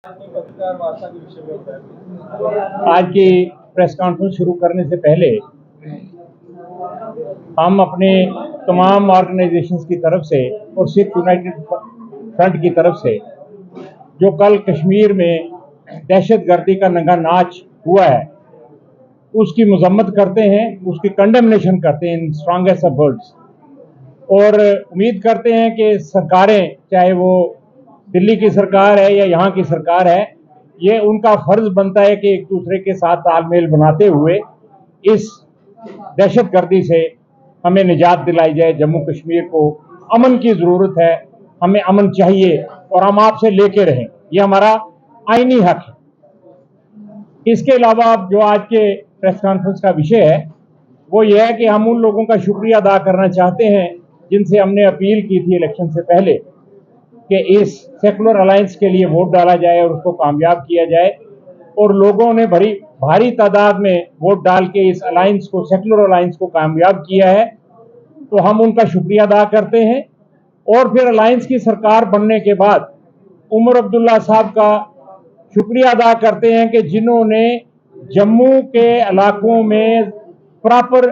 पत्रकार वार्ता के विषय में बताया। आज की प्रेस कॉन्फ्रेंस शुरू करने से पहले हम अपने तमाम ऑर्गेनाइजेशंस की तरफ से और सिख यूनाइटेड फ्रंट की तरफ से जो कल कश्मीर में दहशतगर्दी का नंगा नाच हुआ है उसकी मजम्मत करते हैं, उसकी कंडेमनेशन करते हैं इन स्ट्रांगेस्ट ऑफ वर्ड्स, और उम्मीद करते हैं कि सरकारें, चाहे वो दिल्ली की सरकार है या यहाँ की सरकार है, ये उनका फर्ज बनता है कि एक दूसरे के साथ तालमेल बनाते हुए इस दहशतगर्दी से हमें निजात दिलाई जाए। जम्मू कश्मीर को अमन की ज़रूरत है, हमें अमन चाहिए और हम आपसे लेके रहें, ये हमारा आईनी हक है। इसके अलावा जो आज के प्रेस कॉन्फ्रेंस का विषय है वो ये है कि हम उन लोगों का शुक्रिया अदा करना चाहते हैं जिनसे हमने अपील की थी इलेक्शन से पहले कि इस सेकुलर अलायंस के लिए वोट डाला जाए और उसको कामयाब किया जाए, और लोगों ने भारी तादाद में वोट डाल के इस अलायंस को, सेकुलर अलायंस को कामयाब किया है। तो हम उनका शुक्रिया अदा करते हैं और फिर अलायंस की सरकार बनने के बाद उमर अब्दुल्ला साहब का शुक्रिया अदा करते हैं कि जिन्होंने जम्मू के इलाकों में प्रॉपर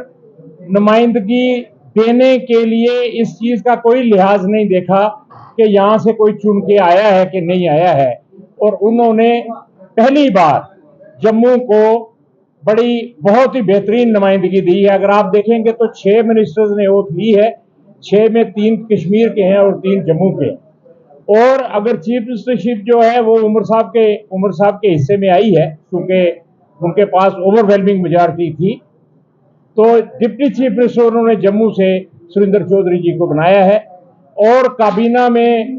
नुमाइंदगी देने के लिए इस चीज का कोई लिहाज नहीं देखा कि यहाँ से कोई चुन के आया है कि नहीं आया है, और उन्होंने पहली बार जम्मू को बहुत ही बेहतरीन नुमाइंदगी दी है। अगर आप देखेंगे तो 6 मिनिस्टर्स ने ओथ ली है, 6 में 3 कश्मीर के हैं और 3 जम्मू के। और अगर चीफ मिनिस्टरशिप जो है वो उमर साहब के हिस्से में आई है, क्योंकि उनके पास ओवरवेलमिंग मेजॉरिटी थी, तो डिप्टी चीफ मिनिस्टर उन्होंने जम्मू से सुरेंद्र चौधरी जी को बनाया है, और काबीना में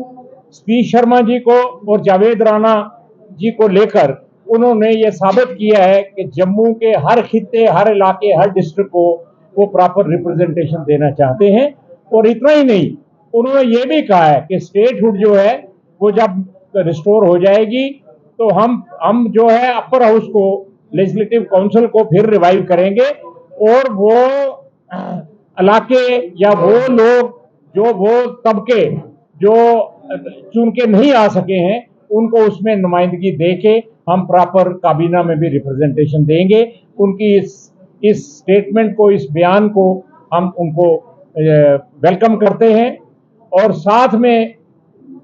सतीश शर्मा जी को और जावेद राणा जी को लेकर उन्होंने ये साबित किया है कि जम्मू के हर खित्ते, हर इलाके, हर डिस्ट्रिक्ट को वो प्रॉपर रिप्रेजेंटेशन देना चाहते हैं। और इतना ही नहीं, उन्होंने ये भी कहा है कि स्टेटहुड जो है वो जब रिस्टोर हो जाएगी तो हम जो है अपर हाउस को, लेजिस्लेटिव काउंसिल को फिर रिवाइव करेंगे, और वो इलाके या वो लोग, जो वो तबके जो चुन के नहीं आ सके हैं, उनको उसमें नुमाइंदगी दे के हम प्रॉपर काबीना में भी रिप्रेजेंटेशन देंगे। उनकी इस स्टेटमेंट को, इस बयान को हम उनको वेलकम करते हैं, और साथ में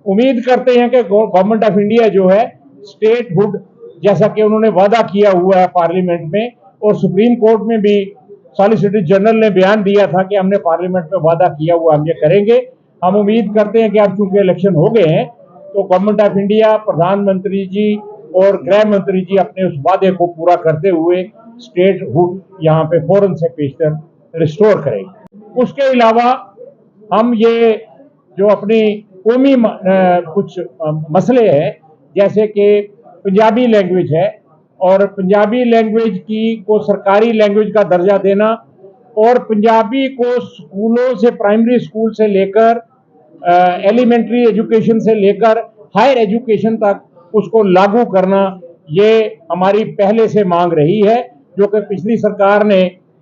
उम्मीद करते हैं कि गवर्नमेंट ऑफ इंडिया जो है स्टेटहुड, जैसा कि उन्होंने वादा किया हुआ है पार्लियामेंट में, और सुप्रीम कोर्ट में भी सॉलिसिटर जनरल ने बयान दिया था कि हमने पार्लियामेंट में वादा किया हुआ, हम ये करेंगे। हम उम्मीद करते हैं कि अब चूंकि इलेक्शन हो गए हैं तो गवर्नमेंट ऑफ इंडिया, प्रधानमंत्री जी और गृह मंत्री जी अपने उस वादे को पूरा करते हुए स्टेटहुड यहाँ पे फौरन से पेशतर रिस्टोर करेंगे। उसके अलावा हम ये जो अपनी कौमी कुछ मसले हैं, जैसे कि पंजाबी लैंग्वेज है, और पंजाबी लैंग्वेज को सरकारी लैंग्वेज का दर्जा देना, और पंजाबी को स्कूलों से, प्राइमरी स्कूल से लेकर एलिमेंट्री एजुकेशन से लेकर हायर एजुकेशन तक उसको लागू करना, ये हमारी पहले से मांग रही है, जो कि पिछली सरकार ने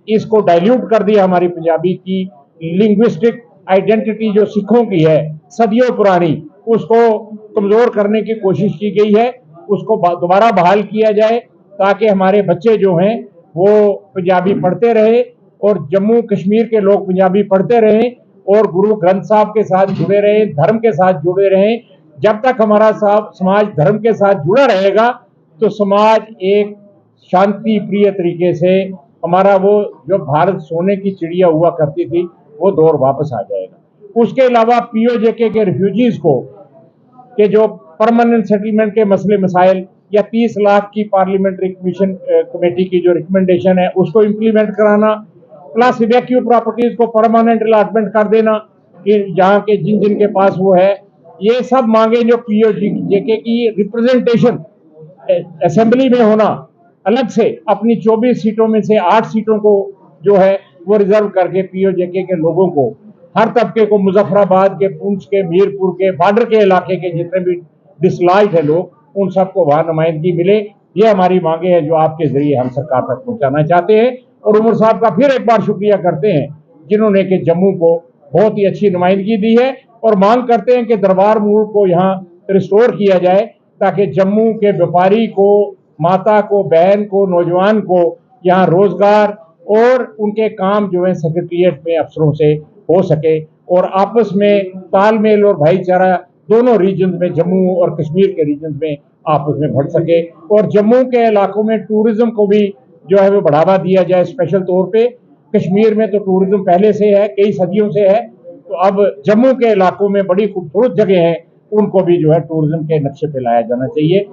इसको डाइल्यूट कर दिया। हमारी पंजाबी की लिंग्विस्टिक आइडेंटिटी जो सिखों की है सदियों पुरानी, उसको कमजोर करने की कोशिश की गई है, उसको दोबारा बहाल किया जाए ताकि हमारे बच्चे जो हैं वो पंजाबी पढ़ते रहे और जम्मू कश्मीर के लोग पंजाबी पढ़ते रहें और गुरु ग्रंथ साहब के साथ जुड़े रहें, धर्म के साथ जुड़े रहें। जब तक हमारा समाज धर्म के साथ जुड़ा रहेगा तो समाज एक शांति प्रिय तरीके से, हमारा वो जो भारत सोने की चिड़िया हुआ करती थी वो दौर वापस आ जाएगा। उसके अलावा पीओजेके के रिफ्यूजीज को के जो परमानेंट सेटलमेंट के मसले मसाइल, या 30 लाख की पार्लियामेंट्री कमीशन कमेटी की जो रिकमेंडेशन है उसको इम्प्लीमेंट कराना, प्लस इवैक्यू प्रॉपर्टीज को परमानेंट अलॉटमेंट कर देना कि जहाँ के जिनके पास वो है, ये सब मांगे जो पीओजेके की रिप्रेजेंटेशन असेंबली में होना, अलग से अपनी 24 सीटों में से 8 सीटों को जो है वो रिजर्व करके पीओजेके के लोगों को, हर तबके को, मुजफ्फराबाद के, पुंछ के, मीरपुर के, बॉर्डर के इलाके के जितने भी डिसलाइट है लोग, उन सबको वहां नुमाइंदगी मिले। ये हमारी मांगे हैं जो आपके जरिए हम सरकार तक पहुंचाना चाहते हैं, और उमर साहब का फिर एक बार शुक्रिया करते हैं जिन्होंने कि जम्मू को बहुत ही अच्छी नुमाइंदगी दी है, और मांग करते हैं कि दरबार मूल को यहाँ रिस्टोर किया जाए ताकि जम्मू के व्यापारी को, माता को, बहन को, नौजवान को यहाँ रोजगार और उनके काम जो है सेक्रेटरीट में अफसरों से हो सके और आपस में तालमेल और भाईचारा दोनों रीजन में, जम्मू और कश्मीर के रीजन में आपस में बढ़ सके और जम्मू के इलाकों में टूरिज्म को भी जो है वो बढ़ावा दिया जाए। स्पेशल तौर पे कश्मीर में तो टूरिज्म पहले से है, कई सदियों से है, तो अब जम्मू के इलाकों में बड़ी खूबसूरत जगह हैं, उनको भी जो है टूरिज्म के नक्शे पे लाया जाना चाहिए।